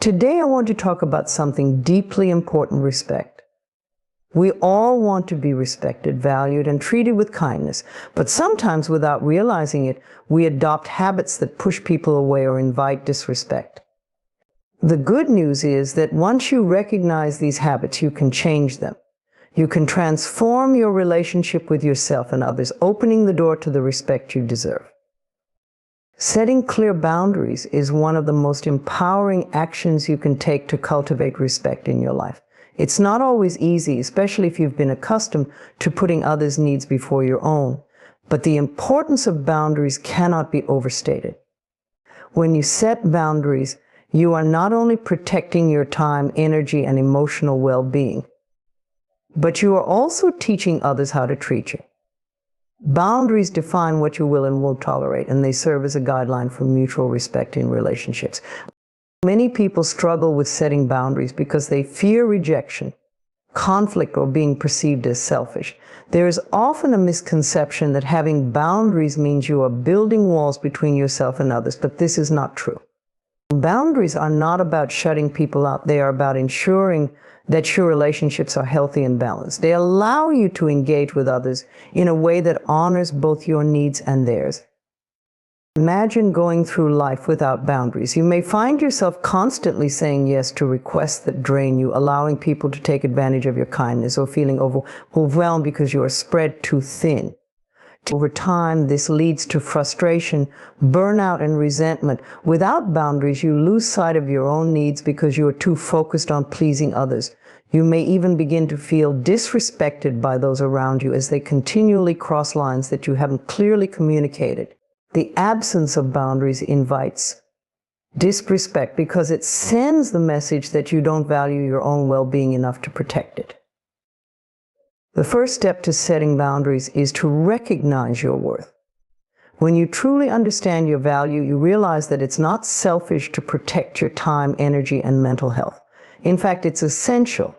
Today I want to talk about something deeply important: respect. We all want to be respected, valued, and treated with kindness, but sometimes without realizing it, we adopt habits that push people away or invite disrespect. The good news is that once you recognize these habits, you can change them. You can transform your relationship with yourself and others, opening the door to the respect you deserve. Setting clear boundaries is one of the most empowering actions you can take to cultivate respect in your life. It's not always easy, especially if you've been accustomed to putting others' needs before your own. But the importance of boundaries cannot be overstated. When you set boundaries, you are not only protecting your time, energy, and emotional well-being, but you are also teaching others how to treat you. Boundaries define what you will and won't tolerate, and they serve as a guideline for mutual respect in relationships. Many people struggle with setting boundaries because they fear rejection, conflict, or being perceived as selfish. There is often a misconception that having boundaries means you are building walls between yourself and others, but this is not true. Boundaries are not about shutting people out. They are about ensuring that your relationships are healthy and balanced. They allow you to engage with others in a way that honors both your needs and theirs. Imagine going through life without boundaries. You may find yourself constantly saying yes to requests that drain you, allowing people to take advantage of your kindness, or feeling overwhelmed because you are spread too thin. Over time, this leads to frustration, burnout, and resentment. Without boundaries, you lose sight of your own needs because you are too focused on pleasing others. You may even begin to feel disrespected by those around you as they continually cross lines that you haven't clearly communicated. The absence of boundaries invites disrespect because it sends the message that you don't value your own well-being enough to protect it. The first step to setting boundaries is to recognize your worth. When you truly understand your value, you realize that it's not selfish to protect your time, energy, and mental health. In fact, it's essential.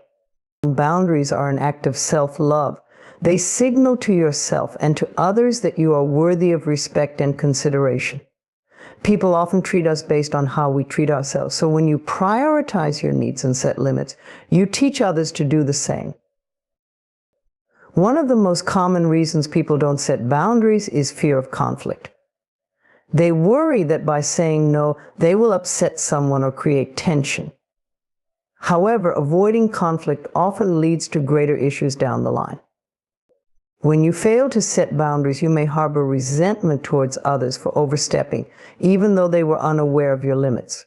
Boundaries are an act of self-love. They signal to yourself and to others that you are worthy of respect and consideration. People often treat us based on how we treat ourselves. So when you prioritize your needs and set limits, you teach others to do the same. One of the most common reasons people don't set boundaries is fear of conflict. They worry that by saying no, they will upset someone or create tension. However, avoiding conflict often leads to greater issues down the line. When you fail to set boundaries, you may harbor resentment towards others for overstepping, even though they were unaware of your limits.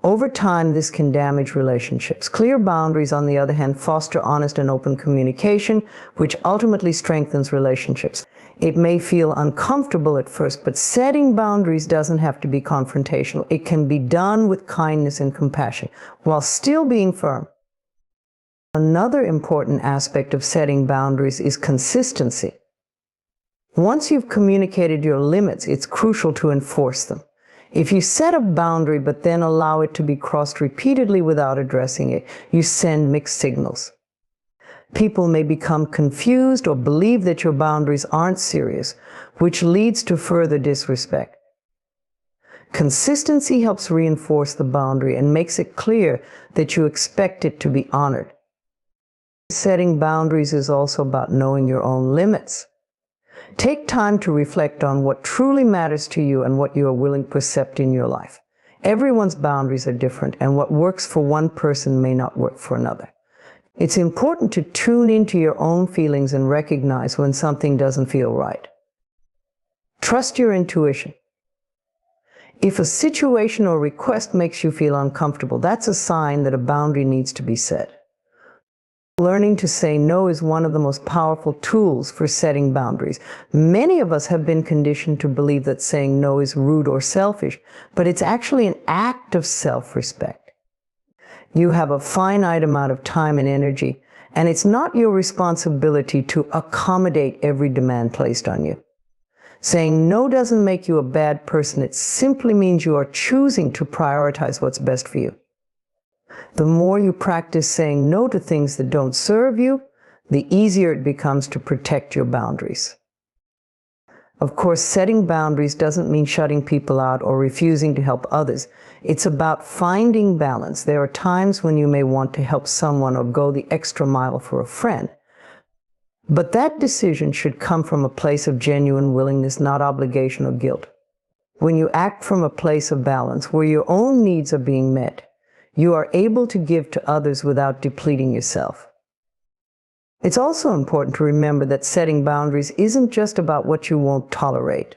Over time, this can damage relationships. Clear boundaries, on the other hand, foster honest and open communication, which ultimately strengthens relationships. It may feel uncomfortable at first, but setting boundaries doesn't have to be confrontational. It can be done with kindness and compassion, while still being firm. Another important aspect of setting boundaries is consistency. Once you've communicated your limits, it's crucial to enforce them. If you set a boundary but then allow it to be crossed repeatedly without addressing it, you send mixed signals. People may become confused or believe that your boundaries aren't serious, which leads to further disrespect. Consistency helps reinforce the boundary and makes it clear that you expect it to be honored. Setting boundaries is also about knowing your own limits. Take time to reflect on what truly matters to you and what you are willing to accept in your life. Everyone's boundaries are different, and what works for one person may not work for another. It's important to tune into your own feelings and recognize when something doesn't feel right. Trust your intuition. If a situation or request makes you feel uncomfortable, that's a sign that a boundary needs to be set. Learning to say no is one of the most powerful tools for setting boundaries. Many of us have been conditioned to believe that saying no is rude or selfish, but it's actually an act of self-respect. You have a finite amount of time and energy, and it's not your responsibility to accommodate every demand placed on you. Saying no doesn't make you a bad person. It simply means you are choosing to prioritize what's best for you. The more you practice saying no to things that don't serve you, the easier it becomes to protect your boundaries. Of course, setting boundaries doesn't mean shutting people out or refusing to help others. It's about finding balance. There are times when you may want to help someone or go the extra mile for a friend. But that decision should come from a place of genuine willingness, not obligation or guilt. When you act from a place of balance, where your own needs are being met, you are able to give to others without depleting yourself. It's also important to remember that setting boundaries isn't just about what you won't tolerate,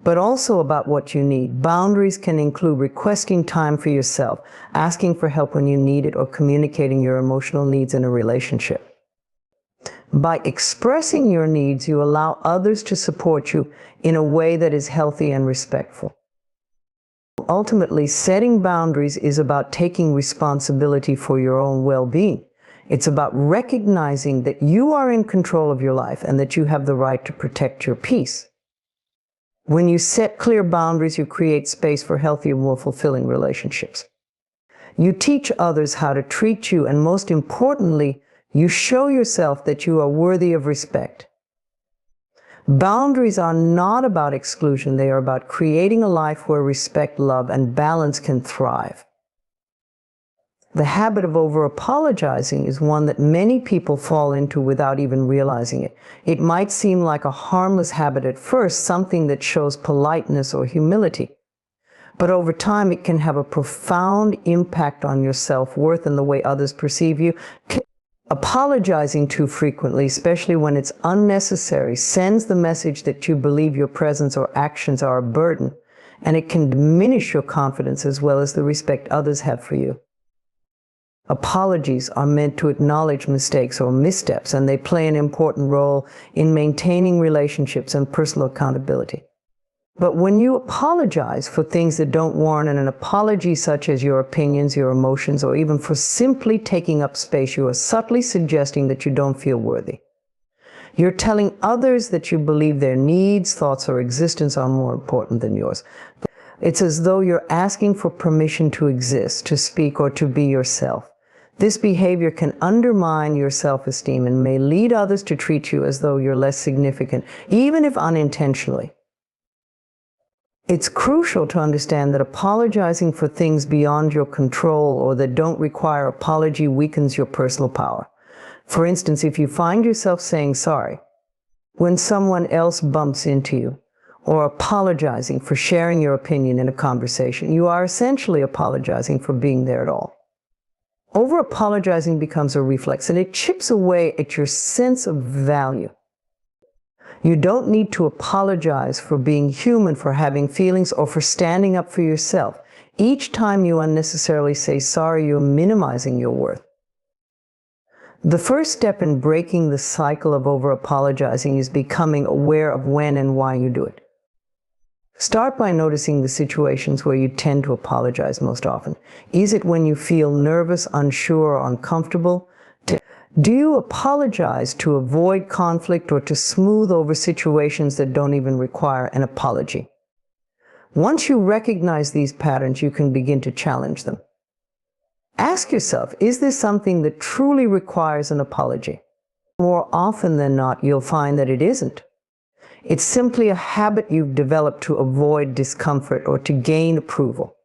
but also about what you need. Boundaries can include requesting time for yourself, asking for help when you need it, or communicating your emotional needs in a relationship. By expressing your needs, you allow others to support you in a way that is healthy and respectful. Ultimately, setting boundaries is about taking responsibility for your own well-being. It's about recognizing that you are in control of your life and that you have the right to protect your peace. When you set clear boundaries, you create space for healthier, more fulfilling relationships. You teach others how to treat you, and most importantly, you show yourself that you are worthy of respect. Boundaries are not about exclusion. They are about creating a life where respect, love, and balance can thrive. The habit of over-apologizing is one that many people fall into without even realizing it. It might seem like a harmless habit at first, something that shows politeness or humility. But over time, it can have a profound impact on your self-worth and the way others perceive you. Apologizing too frequently, especially when it's unnecessary, sends the message that you believe your presence or actions are a burden, and it can diminish your confidence as well as the respect others have for you. Apologies are meant to acknowledge mistakes or missteps, and they play an important role in maintaining relationships and personal accountability. But when you apologize for things that don't warrant an apology, such as your opinions, your emotions, or even for simply taking up space, you are subtly suggesting that you don't feel worthy. You're telling others that you believe their needs, thoughts, or existence are more important than yours. It's as though you're asking for permission to exist, to speak, or to be yourself. This behavior can undermine your self-esteem and may lead others to treat you as though you're less significant, even if unintentionally. It's crucial to understand that apologizing for things beyond your control or that don't require apology weakens your personal power. For instance, if you find yourself saying sorry when someone else bumps into you, or apologizing for sharing your opinion in a conversation, you are essentially apologizing for being there at all. Over-apologizing becomes a reflex, and it chips away at your sense of value. You don't need to apologize for being human, for having feelings, or for standing up for yourself. Each time you unnecessarily say sorry, you're minimizing your worth. The first step in breaking the cycle of over-apologizing is becoming aware of when and why you do it. Start by noticing the situations where you tend to apologize most often. Is it when you feel nervous, unsure, or uncomfortable? Do you apologize to avoid conflict or to smooth over situations that don't even require an apology? Once you recognize these patterns, you can begin to challenge them. Ask yourself, is this something that truly requires an apology? More often than not, you'll find that it isn't. It's simply a habit you've developed to avoid discomfort or to gain approval.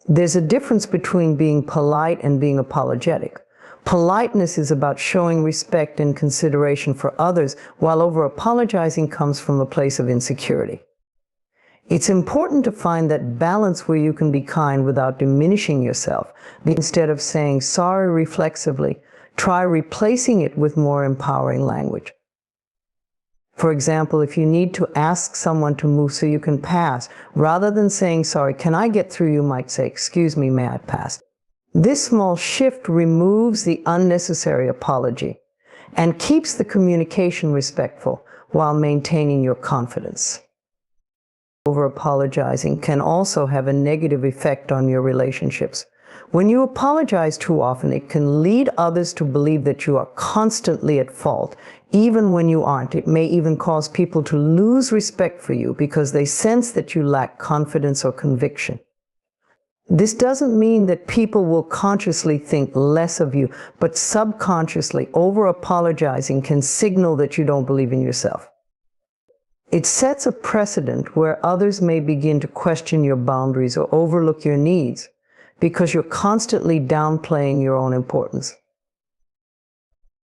There's a difference between being polite and being apologetic. Politeness is about showing respect and consideration for others, while over-apologizing comes from a place of insecurity. It's important to find that balance where you can be kind without diminishing yourself. Instead of saying sorry reflexively, try replacing it with more empowering language. For example, if you need to ask someone to move so you can pass, rather than saying, sorry, can I get through, you might say, excuse me, may I pass? This small shift removes the unnecessary apology and keeps the communication respectful while maintaining your confidence. Over-apologizing can also have a negative effect on your relationships. When you apologize too often, it can lead others to believe that you are constantly at fault, even when you aren't. It may even cause people to lose respect for you because they sense that you lack confidence or conviction. This doesn't mean that people will consciously think less of you, but subconsciously, over-apologizing can signal that you don't believe in yourself. It sets a precedent where others may begin to question your boundaries or overlook your needs because you're constantly downplaying your own importance.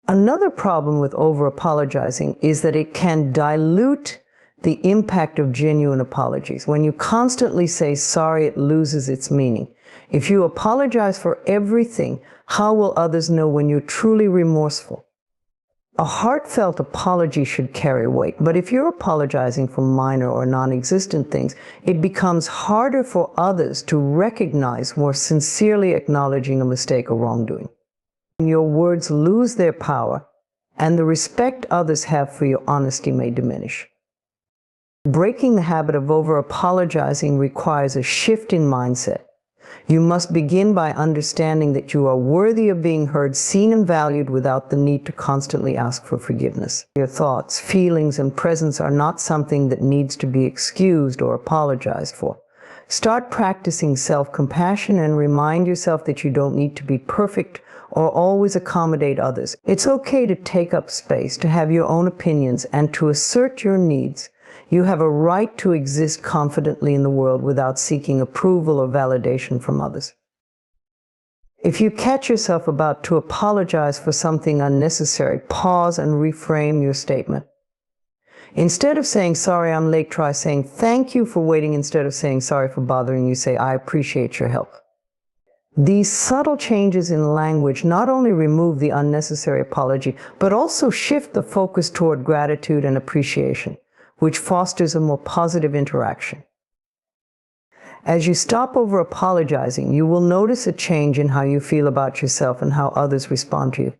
Another problem with over-apologizing is that it can dilute the impact of genuine apologies. When you constantly say sorry, it loses its meaning. If you apologize for everything, how will others know when you're truly remorseful? A heartfelt apology should carry weight, but if you're apologizing for minor or non-existent things, it becomes harder for others to recognize more sincerely acknowledging a mistake or wrongdoing. Your words lose their power, and the respect others have for your honesty may diminish. Breaking the habit of over-apologizing requires a shift in mindset. You must begin by understanding that you are worthy of being heard, seen, and valued without the need to constantly ask for forgiveness. Your thoughts, feelings, and presence are not something that needs to be excused or apologized for. Start practicing self-compassion and remind yourself that you don't need to be perfect or always accommodate others. It's okay to take up space, to have your own opinions, and to assert your needs. You have a right to exist confidently in the world without seeking approval or validation from others. If you catch yourself about to apologize for something unnecessary, pause and reframe your statement. Instead of saying, sorry, I'm late, try saying, thank you for waiting. Instead of saying, sorry for bothering you, say, I appreciate your help. These subtle changes in language not only remove the unnecessary apology, but also shift the focus toward gratitude and appreciation, which fosters a more positive interaction. As you stop over apologizing, you will notice a change in how you feel about yourself and how others respond to you.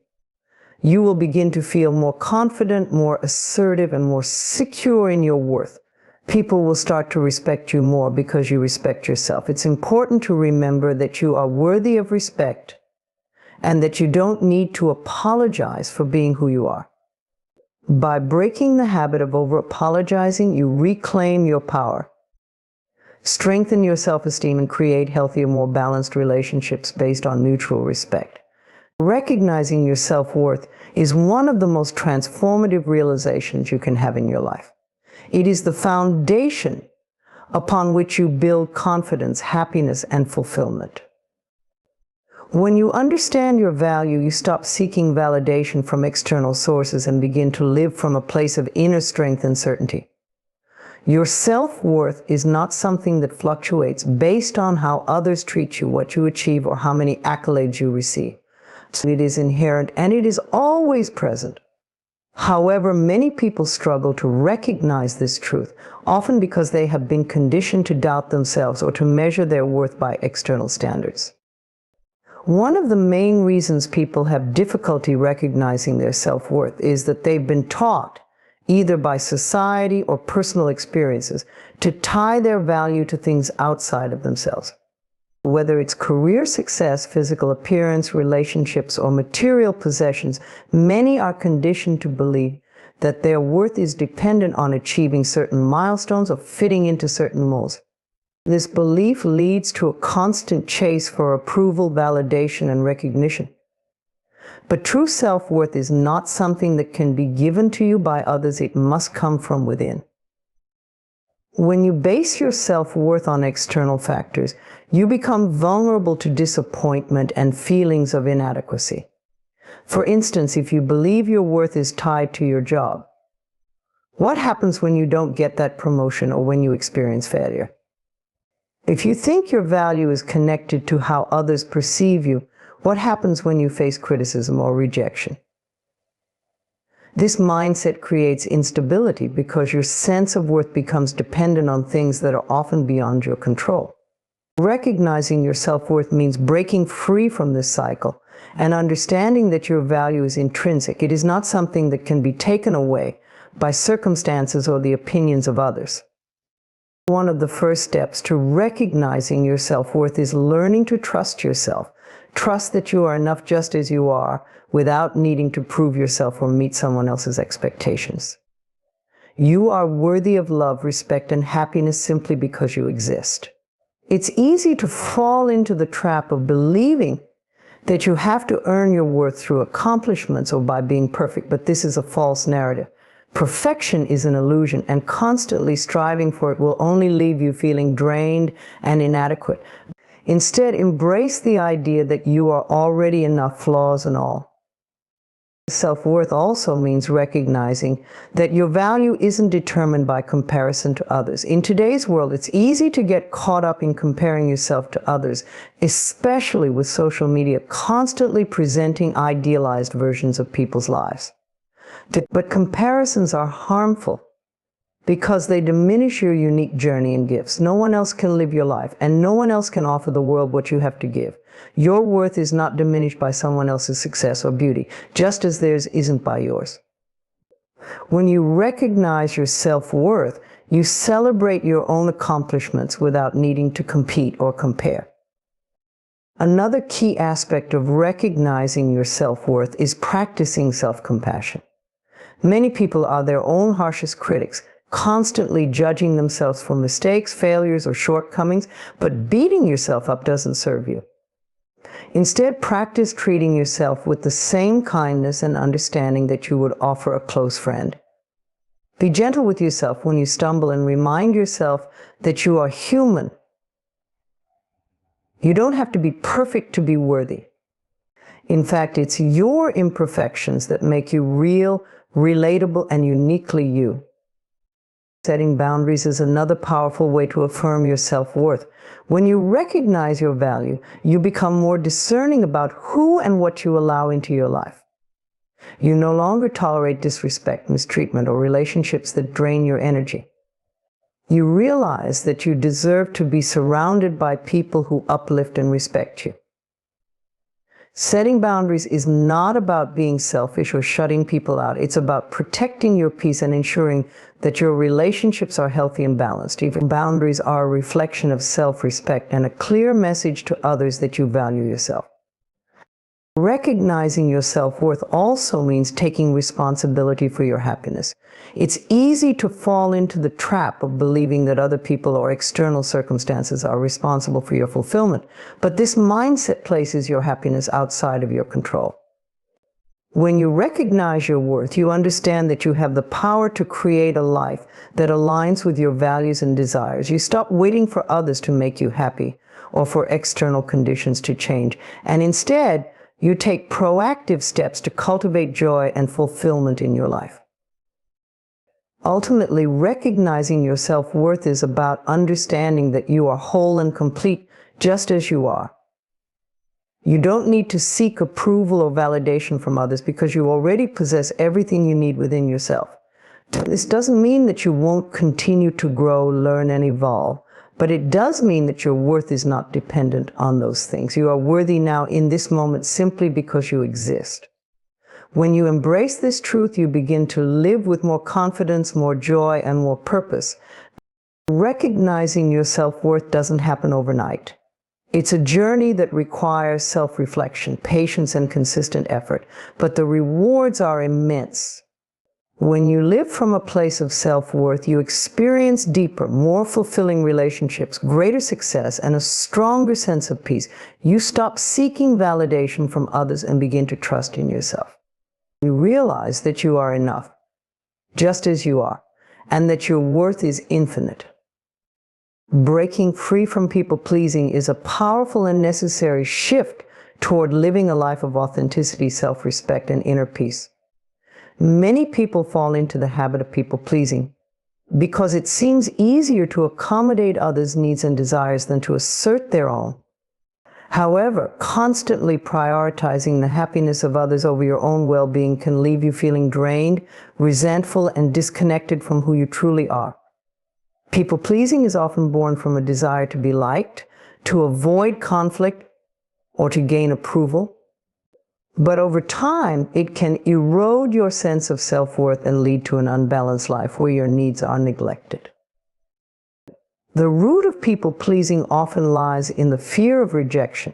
You will begin to feel more confident, more assertive, and more secure in your worth. People will start to respect you more because you respect yourself. It's important to remember that you are worthy of respect and that you don't need to apologize for being who you are. By breaking the habit of over-apologizing, you reclaim your power, strengthen your self-esteem, and create healthier, more balanced relationships based on mutual respect. Recognizing your self-worth is one of the most transformative realizations you can have in your life. It is the foundation upon which you build confidence, happiness, and fulfillment. When you understand your value, you stop seeking validation from external sources and begin to live from a place of inner strength and certainty. Your self-worth is not something that fluctuates based on how others treat you, what you achieve, or how many accolades you receive. It is inherent and it is always present. However, many people struggle to recognize this truth, often because they have been conditioned to doubt themselves or to measure their worth by external standards. One of the main reasons people have difficulty recognizing their self-worth is that they've been taught, either by society or personal experiences, to tie their value to things outside of themselves. Whether it's career success, physical appearance, relationships, or material possessions, many are conditioned to believe that their worth is dependent on achieving certain milestones or fitting into certain molds. This belief leads to a constant chase for approval, validation, and recognition. But true self-worth is not something that can be given to you by others. It must come from within. When you base your self-worth on external factors, you become vulnerable to disappointment and feelings of inadequacy. For instance, if you believe your worth is tied to your job, what happens when you don't get that promotion or when you experience failure? If you think your value is connected to how others perceive you, what happens when you face criticism or rejection? This mindset creates instability because your sense of worth becomes dependent on things that are often beyond your control. Recognizing your self-worth means breaking free from this cycle and understanding that your value is intrinsic. It is not something that can be taken away by circumstances or the opinions of others. One of the first steps to recognizing your self-worth is learning to trust yourself. Trust that you are enough just as you are without needing to prove yourself or meet someone else's expectations. You are worthy of love, respect, and happiness simply because you exist. It's easy to fall into the trap of believing that you have to earn your worth through accomplishments or by being perfect, but this is a false narrative. Perfection is an illusion, and constantly striving for it will only leave you feeling drained and inadequate. Instead, embrace the idea that you are already enough, flaws and all. Self-worth also means recognizing that your value isn't determined by comparison to others. In today's world, it's easy to get caught up in comparing yourself to others, especially with social media constantly presenting idealized versions of people's lives. But comparisons are harmful because they diminish your unique journey and gifts. No one else can live your life, and no one else can offer the world what you have to give. Your worth is not diminished by someone else's success or beauty, just as theirs isn't by yours. When you recognize your self-worth, you celebrate your own accomplishments without needing to compete or compare. Another key aspect of recognizing your self-worth is practicing self-compassion. Many people are their own harshest critics, constantly judging themselves for mistakes, failures, or shortcomings, but beating yourself up doesn't serve you. Instead, practice treating yourself with the same kindness and understanding that you would offer a close friend. Be gentle with yourself when you stumble and remind yourself that you are human. You don't have to be perfect to be worthy. In fact, it's your imperfections that make you real, relatable, and uniquely you. Setting boundaries is another powerful way to affirm your self-worth. When you recognize your value, you become more discerning about who and what you allow into your life. You no longer tolerate disrespect, mistreatment, or relationships that drain your energy. You realize that you deserve to be surrounded by people who uplift and respect you. Setting boundaries is not about being selfish or shutting people out. It's about protecting your peace and ensuring that your relationships are healthy and balanced. Even boundaries are a reflection of self-respect and a clear message to others that you value yourself. Recognizing your self-worth also means taking responsibility for your happiness. It's easy to fall into the trap of believing that other people or external circumstances are responsible for your fulfillment, but this mindset places your happiness outside of your control. When you recognize your worth, you understand that you have the power to create a life that aligns with your values and desires. You stop waiting for others to make you happy or for external conditions to change, and instead, you take proactive steps to cultivate joy and fulfillment in your life. Ultimately, recognizing your self-worth is about understanding that you are whole and complete just as you are. You don't need to seek approval or validation from others because you already possess everything you need within yourself. This doesn't mean that you won't continue to grow, learn, and evolve, but it does mean that your worth is not dependent on those things. You are worthy now in this moment simply because you exist. When you embrace this truth, you begin to live with more confidence, more joy, and more purpose. Recognizing your self-worth doesn't happen overnight. It's a journey that requires self-reflection, patience, and consistent effort, but the rewards are immense. When you live from a place of self-worth, you experience deeper, more fulfilling relationships, greater success, and a stronger sense of peace. You stop seeking validation from others and begin to trust in yourself. You realize that you are enough, just as you are, and that your worth is infinite. Breaking free from people-pleasing is a powerful and necessary shift toward living a life of authenticity, self-respect, and inner peace. Many people fall into the habit of people-pleasing because it seems easier to accommodate others' needs and desires than to assert their own. However, constantly prioritizing the happiness of others over your own well-being can leave you feeling drained, resentful, and disconnected from who you truly are. People-pleasing is often born from a desire to be liked, to avoid conflict, or to gain approval. But over time, it can erode your sense of self-worth and lead to an unbalanced life where your needs are neglected. The root of people-pleasing often lies in the fear of rejection.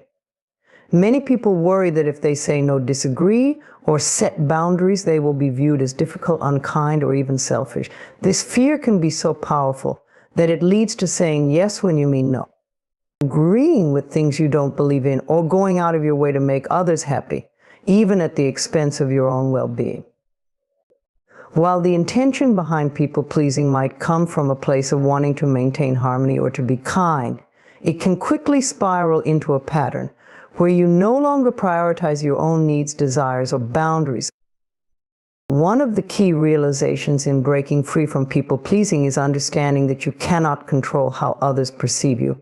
Many people worry that if they say no, disagree, or set boundaries, they will be viewed as difficult, unkind, or even selfish. This fear can be so powerful that it leads to saying yes when you mean no, agreeing with things you don't believe in, or going out of your way to make others happy, even at the expense of your own well-being. While the intention behind people-pleasing might come from a place of wanting to maintain harmony or to be kind, it can quickly spiral into a pattern where you no longer prioritize your own needs, desires, or boundaries. One of the key realizations in breaking free from people-pleasing is understanding that you cannot control how others perceive you.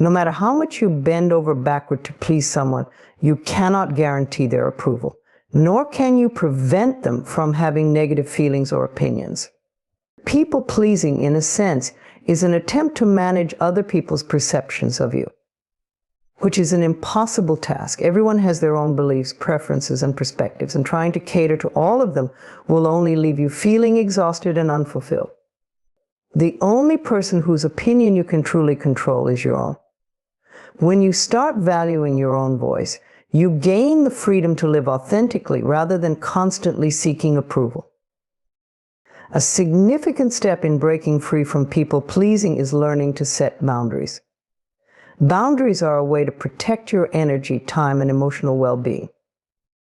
No matter how much you bend over backward to please someone, you cannot guarantee their approval, nor can you prevent them from having negative feelings or opinions. People-pleasing, in a sense, is an attempt to manage other people's perceptions of you, which is an impossible task. Everyone has their own beliefs, preferences, and perspectives, and trying to cater to all of them will only leave you feeling exhausted and unfulfilled. The only person whose opinion you can truly control is your own. When you start valuing your own voice, you gain the freedom to live authentically rather than constantly seeking approval. A significant step in breaking free from people-pleasing is learning to set boundaries. Boundaries are a way to protect your energy, time, and emotional well-being.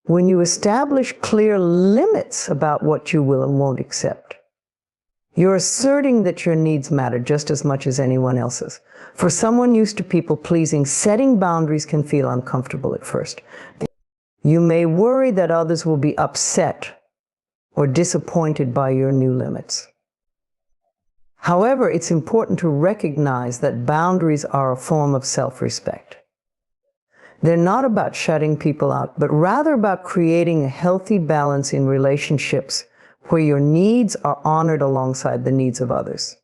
When you establish clear limits about what you will and won't accept, you're asserting that your needs matter just as much as anyone else's. For someone used to people-pleasing, setting boundaries can feel uncomfortable at first. You may worry that others will be upset or disappointed by your new limits. However, it's important to recognize that boundaries are a form of self-respect. They're not about shutting people out, but rather about creating a healthy balance in relationships where your needs are honored alongside the needs of others.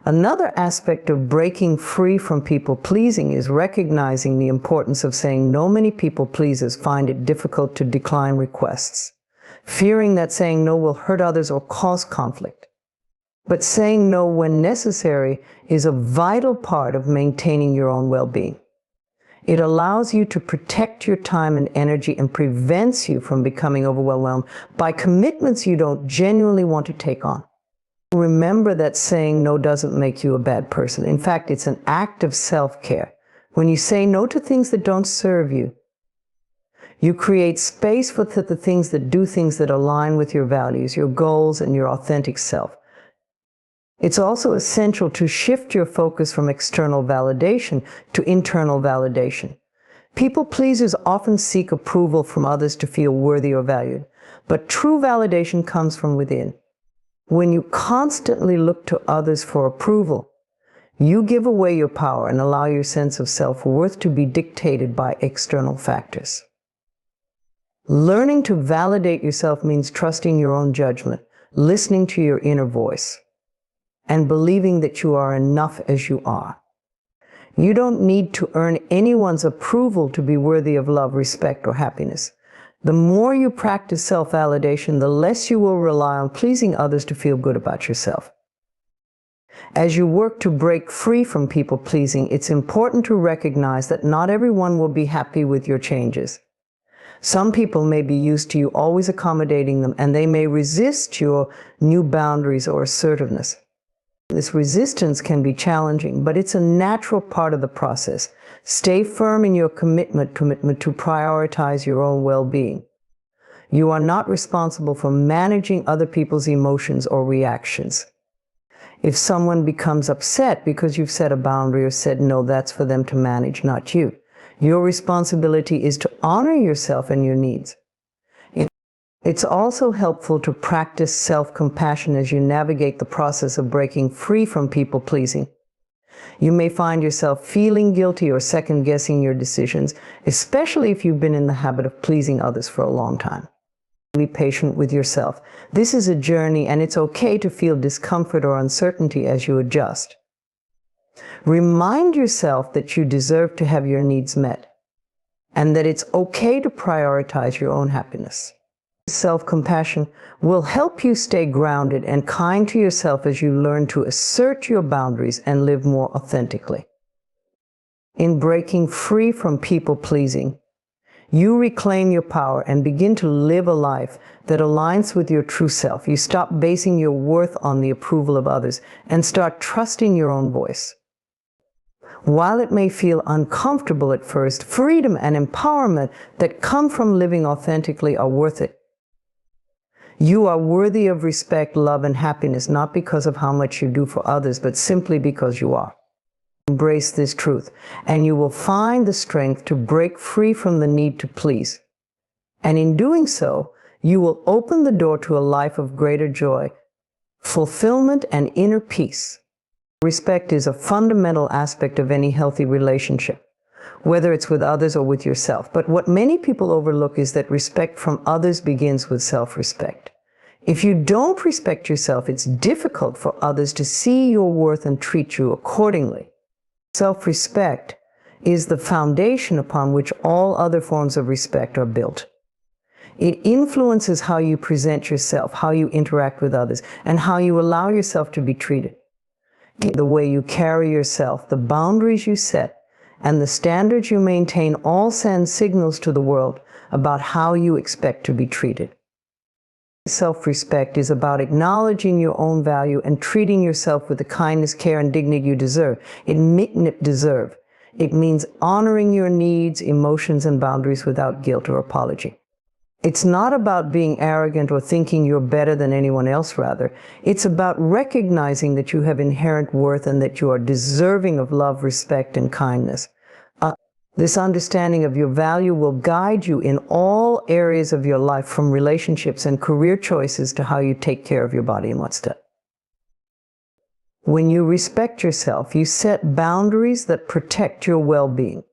Another aspect of breaking free from people-pleasing is recognizing the importance of saying no. Many people-pleasers find it difficult to decline requests, fearing that saying no will hurt others or cause conflict. But saying no when necessary is a vital part of maintaining your own well-being. It allows you to protect your time and energy and prevents you from becoming overwhelmed by commitments you don't genuinely want to take on. Remember that saying no doesn't make you a bad person. In fact, it's an act of self-care. When you say no to things that don't serve you, you create space for the things that align with your values, your goals, and your authentic self. It's also essential to shift your focus from external validation to internal validation. People pleasers often seek approval from others to feel worthy or valued, but true validation comes from within. When you constantly look to others for approval, you give away your power and allow your sense of self-worth to be dictated by external factors. Learning to validate yourself means trusting your own judgment, listening to your inner voice, and believing that you are enough as you are. You don't need to earn anyone's approval to be worthy of love, respect, or happiness. The more you practice self-validation, the less you will rely on pleasing others to feel good about yourself. As you work to break free from people-pleasing, it's important to recognize that not everyone will be happy with your changes. Some people may be used to you always accommodating them, and they may resist your new boundaries or assertiveness. This resistance can be challenging, but it's a natural part of the process. Stay firm in your commitment to prioritize your own well-being. You are not responsible for managing other people's emotions or reactions. If someone becomes upset because you've set a boundary or said no, that's for them to manage, not you. Your responsibility is to honor yourself and your needs. It's also helpful to practice self-compassion as you navigate the process of breaking free from people-pleasing. You may find yourself feeling guilty or second-guessing your decisions, especially if you've been in the habit of pleasing others for a long time. Be patient with yourself. This is a journey, and it's okay to feel discomfort or uncertainty as you adjust. Remind yourself that you deserve to have your needs met, and that it's okay to prioritize your own happiness. Self-compassion will help you stay grounded and kind to yourself as you learn to assert your boundaries and live more authentically. In breaking free from people-pleasing, you reclaim your power and begin to live a life that aligns with your true self. You stop basing your worth on the approval of others and start trusting your own voice. While it may feel uncomfortable at first, freedom and empowerment that come from living authentically are worth it. You are worthy of respect, love, and happiness, not because of how much you do for others, but simply because you are. Embrace this truth, and you will find the strength to break free from the need to please. And in doing so, you will open the door to a life of greater joy, fulfillment, and inner peace. Respect is a fundamental aspect of any healthy relationship, whether it's with others or with yourself. But what many people overlook is that respect from others begins with self-respect. If you don't respect yourself, it's difficult for others to see your worth and treat you accordingly. Self-respect is the foundation upon which all other forms of respect are built. It influences how you present yourself, how you interact with others, and how you allow yourself to be treated. The way you carry yourself, the boundaries you set, and the standards you maintain all send signals to the world about how you expect to be treated. Self-respect is about acknowledging your own value and treating yourself with the kindness, care, and dignity you deserve. It means honoring your needs, emotions, and boundaries without guilt or apology. It's not about being arrogant or thinking you're better than anyone else, rather. It's about recognizing that you have inherent worth and that you are deserving of love, respect, and kindness. This understanding of your value will guide you in all areas of your life, from relationships and career choices to how you take care of your body and what's done. When you respect yourself, you set boundaries that protect your well-being.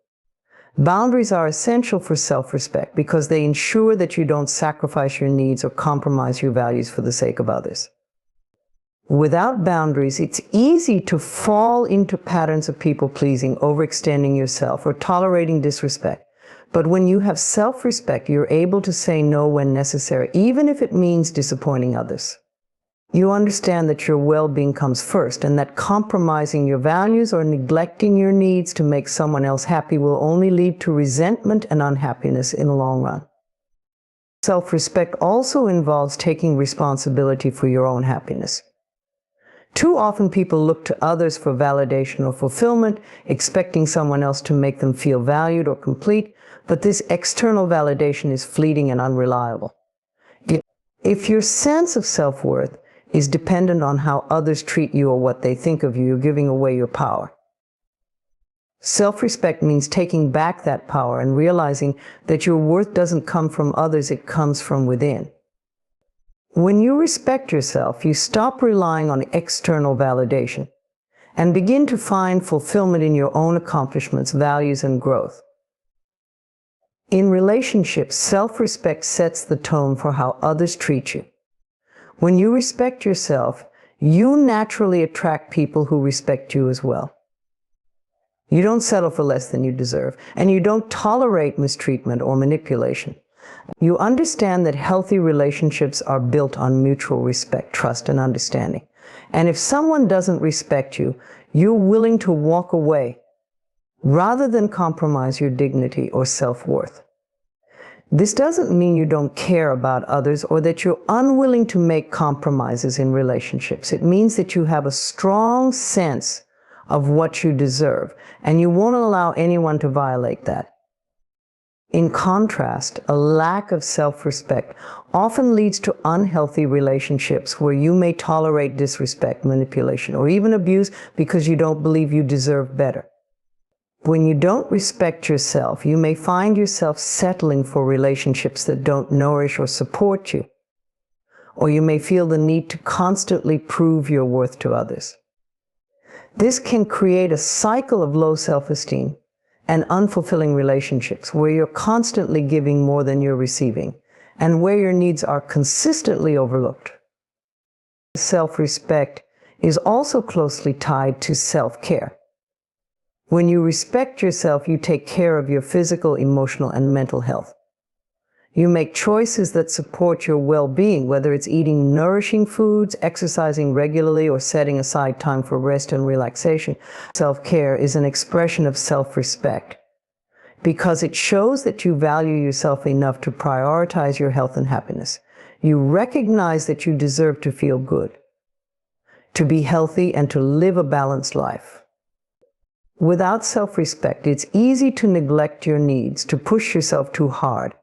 Boundaries are essential for self-respect because they ensure that you don't sacrifice your needs or compromise your values for the sake of others. Without boundaries, it's easy to fall into patterns of people-pleasing, overextending yourself, or tolerating disrespect. But when you have self-respect, you're able to say no when necessary, even if it means disappointing others. You understand that your well-being comes first, and that compromising your values or neglecting your needs to make someone else happy will only lead to resentment and unhappiness in the long run. Self-respect also involves taking responsibility for your own happiness. Too often people look to others for validation or fulfillment, expecting someone else to make them feel valued or complete, but this external validation is fleeting and unreliable. If your sense of self-worth is dependent on how others treat you or what they think of you, you're giving away your power. Self-respect means taking back that power and realizing that your worth doesn't come from others, it comes from within. When you respect yourself, you stop relying on external validation and begin to find fulfillment in your own accomplishments, values, and growth. In relationships, self-respect sets the tone for how others treat you. When you respect yourself, you naturally attract people who respect you as well. You don't settle for less than you deserve, and you don't tolerate mistreatment or manipulation. You understand that healthy relationships are built on mutual respect, trust, and understanding. And if someone doesn't respect you, you're willing to walk away rather than compromise your dignity or self-worth. This doesn't mean you don't care about others or that you're unwilling to make compromises in relationships. It means that you have a strong sense of what you deserve, and you won't allow anyone to violate that. In contrast, a lack of self-respect often leads to unhealthy relationships where you may tolerate disrespect, manipulation, or even abuse because you don't believe you deserve better. When you don't respect yourself, you may find yourself settling for relationships that don't nourish or support you, or you may feel the need to constantly prove your worth to others. This can create a cycle of low self-esteem and unfulfilling relationships where you're constantly giving more than you're receiving, and where your needs are consistently overlooked. Self-respect is also closely tied to self-care. When you respect yourself, you take care of your physical, emotional, and mental health. You make choices that support your well-being, whether it's eating nourishing foods, exercising regularly, or setting aside time for rest and relaxation. Self-care is an expression of self-respect because it shows that you value yourself enough to prioritize your health and happiness. You recognize that you deserve to feel good, to be healthy, and to live a balanced life. Without self-respect, it's easy to neglect your needs, to push yourself too hard,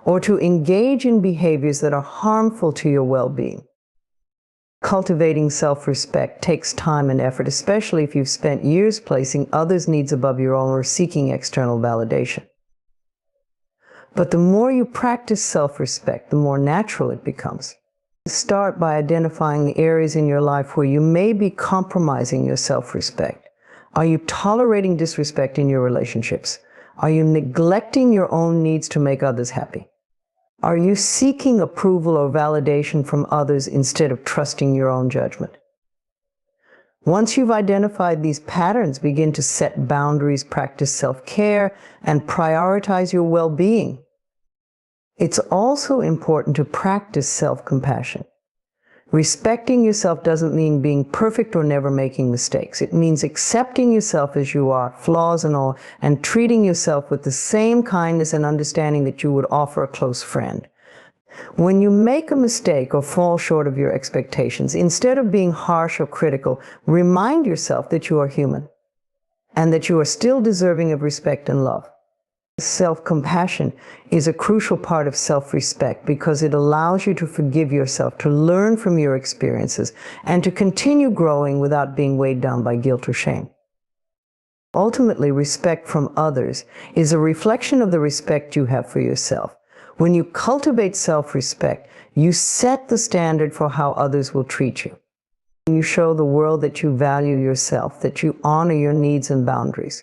or to engage in behaviors that are harmful to your well-being. Cultivating self-respect takes time and effort, especially if you've spent years placing others' needs above your own or seeking external validation. But the more you practice self-respect, the more natural it becomes. Start by identifying the areas in your life where you may be compromising your self-respect. Are you tolerating disrespect in your relationships? Are you neglecting your own needs to make others happy? Are you seeking approval or validation from others instead of trusting your own judgment? Once you've identified these patterns, begin to set boundaries, practice self-care, and prioritize your well-being. It's also important to practice self-compassion. Respecting yourself doesn't mean being perfect or never making mistakes. It means accepting yourself as you are, flaws and all, and treating yourself with the same kindness and understanding that you would offer a close friend. When you make a mistake or fall short of your expectations, instead of being harsh or critical, remind yourself that you are human and that you are still deserving of respect and love. Self-compassion is a crucial part of self-respect because it allows you to forgive yourself, to learn from your experiences, and to continue growing without being weighed down by guilt or shame. Ultimately, respect from others is a reflection of the respect you have for yourself. When you cultivate self-respect, you set the standard for how others will treat you. You show the world that you value yourself, that you honor your needs and boundaries,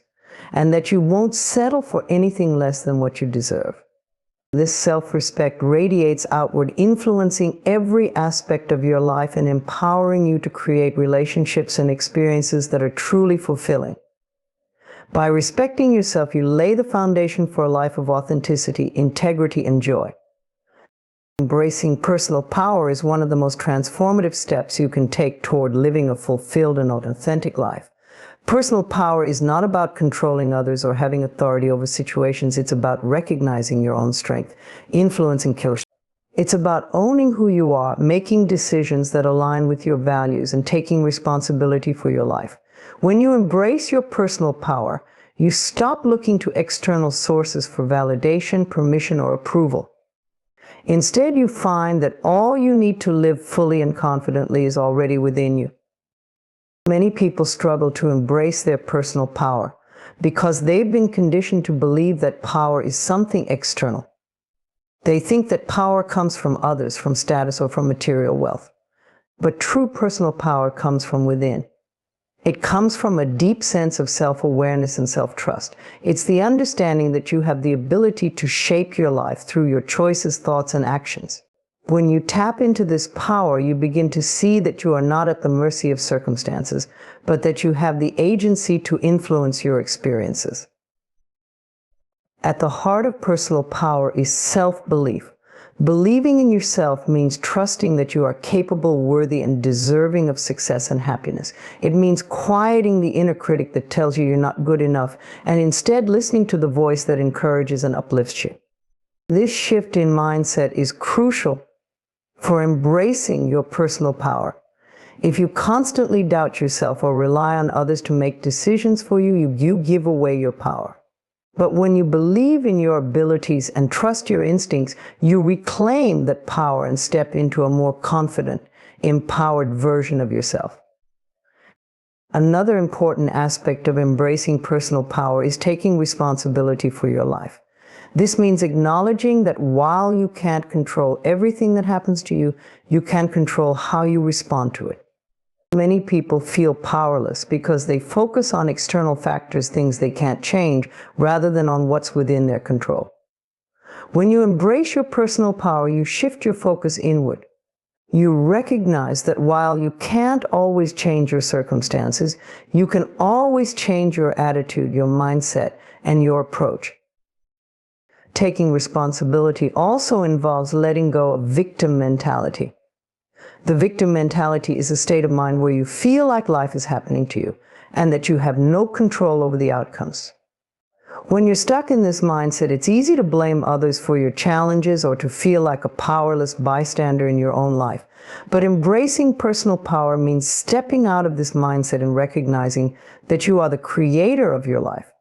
and that you won't settle for anything less than what you deserve. This self-respect radiates outward, influencing every aspect of your life and empowering you to create relationships and experiences that are truly fulfilling. By respecting yourself, you lay the foundation for a life of authenticity, integrity, and joy. Embracing personal power is one of the most transformative steps you can take toward living a fulfilled and authentic life. Personal power is not about controlling others or having authority over situations. It's about recognizing your own strength, influence, and character. It's about owning who you are, making decisions that align with your values, and taking responsibility for your life. When you embrace your personal power, you stop looking to external sources for validation, permission, or approval. Instead, you find that all you need to live fully and confidently is already within you. Many people struggle to embrace their personal power because they've been conditioned to believe that power is something external. They think that power comes from others, from status, or from material wealth. But true personal power comes from within. It comes from a deep sense of self-awareness and self-trust. It's the understanding that you have the ability to shape your life through your choices, thoughts, and actions. When you tap into this power, you begin to see that you are not at the mercy of circumstances, but that you have the agency to influence your experiences. At the heart of personal power is self-belief. Believing in yourself means trusting that you are capable, worthy, and deserving of success and happiness. It means quieting the inner critic that tells you you're not good enough, and instead listening to the voice that encourages and uplifts you. This shift in mindset is crucial for embracing your personal power. If you constantly doubt yourself or rely on others to make decisions for you, you give away your power. But when you believe in your abilities and trust your instincts, you reclaim that power and step into a more confident, empowered version of yourself. Another important aspect of embracing personal power is taking responsibility for your life. This means acknowledging that while you can't control everything that happens to you, you can control how you respond to it. Many people feel powerless because they focus on external factors, things they can't change, rather than on what's within their control. When you embrace your personal power, you shift your focus inward. You recognize that while you can't always change your circumstances, you can always change your attitude, your mindset, and your approach. Taking responsibility also involves letting go of victim mentality. The victim mentality is a state of mind where you feel like life is happening to you and that you have no control over the outcomes. When you're stuck in this mindset, it's easy to blame others for your challenges or to feel like a powerless bystander in your own life. But embracing personal power means stepping out of this mindset and recognizing that you are the creator of your life.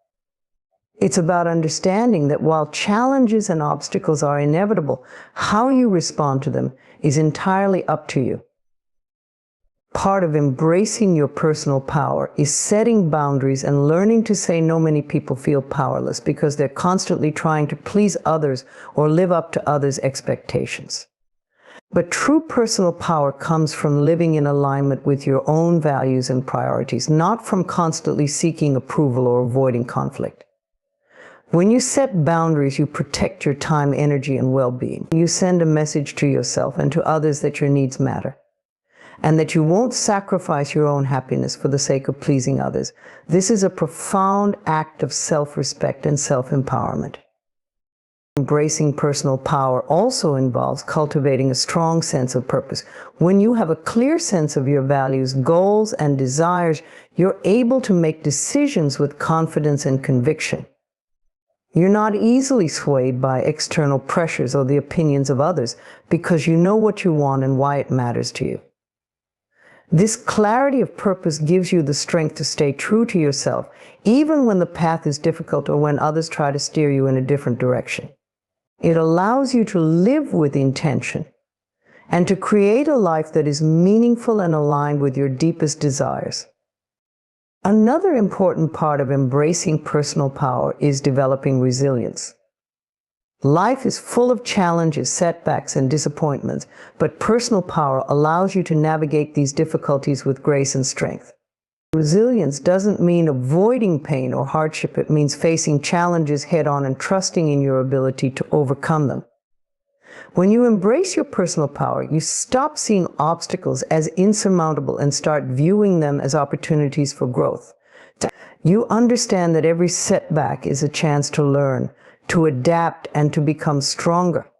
It's about understanding that while challenges and obstacles are inevitable, how you respond to them is entirely up to you. Part of embracing your personal power is setting boundaries and learning to say no. Many people feel powerless because they're constantly trying to please others or live up to others' expectations. But true personal power comes from living in alignment with your own values and priorities, not from constantly seeking approval or avoiding conflict. When you set boundaries, you protect your time, energy, and well-being. You send a message to yourself and to others that your needs matter, and that you won't sacrifice your own happiness for the sake of pleasing others. This is a profound act of self-respect and self-empowerment. Embracing personal power also involves cultivating a strong sense of purpose. When you have a clear sense of your values, goals, and desires, you're able to make decisions with confidence and conviction. You're not easily swayed by external pressures or the opinions of others because you know what you want and why it matters to you. This clarity of purpose gives you the strength to stay true to yourself, even when the path is difficult or when others try to steer you in a different direction. It allows you to live with intention and to create a life that is meaningful and aligned with your deepest desires. Another important part of embracing personal power is developing resilience. Life is full of challenges, setbacks, and disappointments, but personal power allows you to navigate these difficulties with grace and strength. Resilience doesn't mean avoiding pain or hardship. It means facing challenges head-on and trusting in your ability to overcome them. When you embrace your personal power, you stop seeing obstacles as insurmountable and start viewing them as opportunities for growth. You understand that every setback is a chance to learn, to adapt, and to become stronger.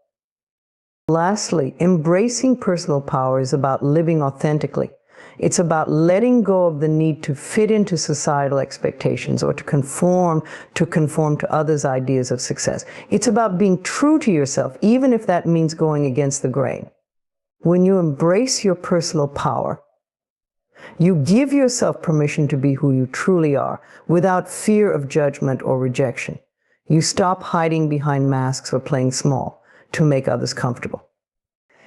Lastly, embracing personal power is about living authentically. It's about letting go of the need to fit into societal expectations or to conform to others' ideas of success. It's about being true to yourself, even if that means going against the grain. When you embrace your personal power, you give yourself permission to be who you truly are, without fear of judgment or rejection. You stop hiding behind masks or playing small to make others comfortable.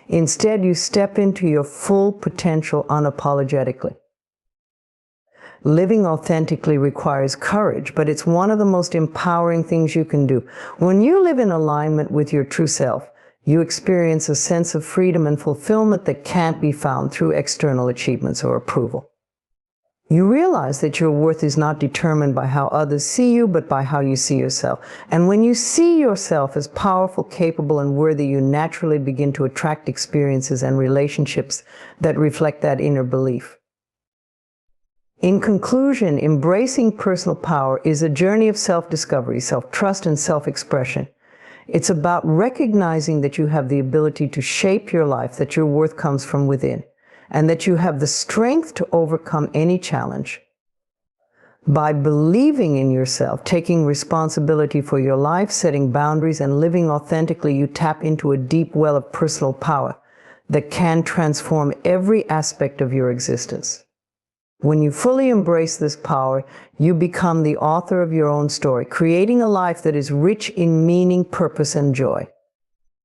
Instead, you step into your full potential unapologetically. Living authentically requires courage, but it's one of the most empowering things you can do. When you live in alignment with your true self, you experience a sense of freedom and fulfillment that can't be found through external achievements or approval. You realize that your worth is not determined by how others see you, but by how you see yourself. And when you see yourself as powerful, capable, and worthy, you naturally begin to attract experiences and relationships that reflect that inner belief. In conclusion, embracing personal power is a journey of self-discovery, self-trust, and self-expression. It's about recognizing that you have the ability to shape your life, that your worth comes from within, and that you have the strength to overcome any challenge. By believing in yourself, taking responsibility for your life, setting boundaries, and living authentically, you tap into a deep well of personal power that can transform every aspect of your existence. When you fully embrace this power, you become the author of your own story, creating a life that is rich in meaning, purpose, and joy.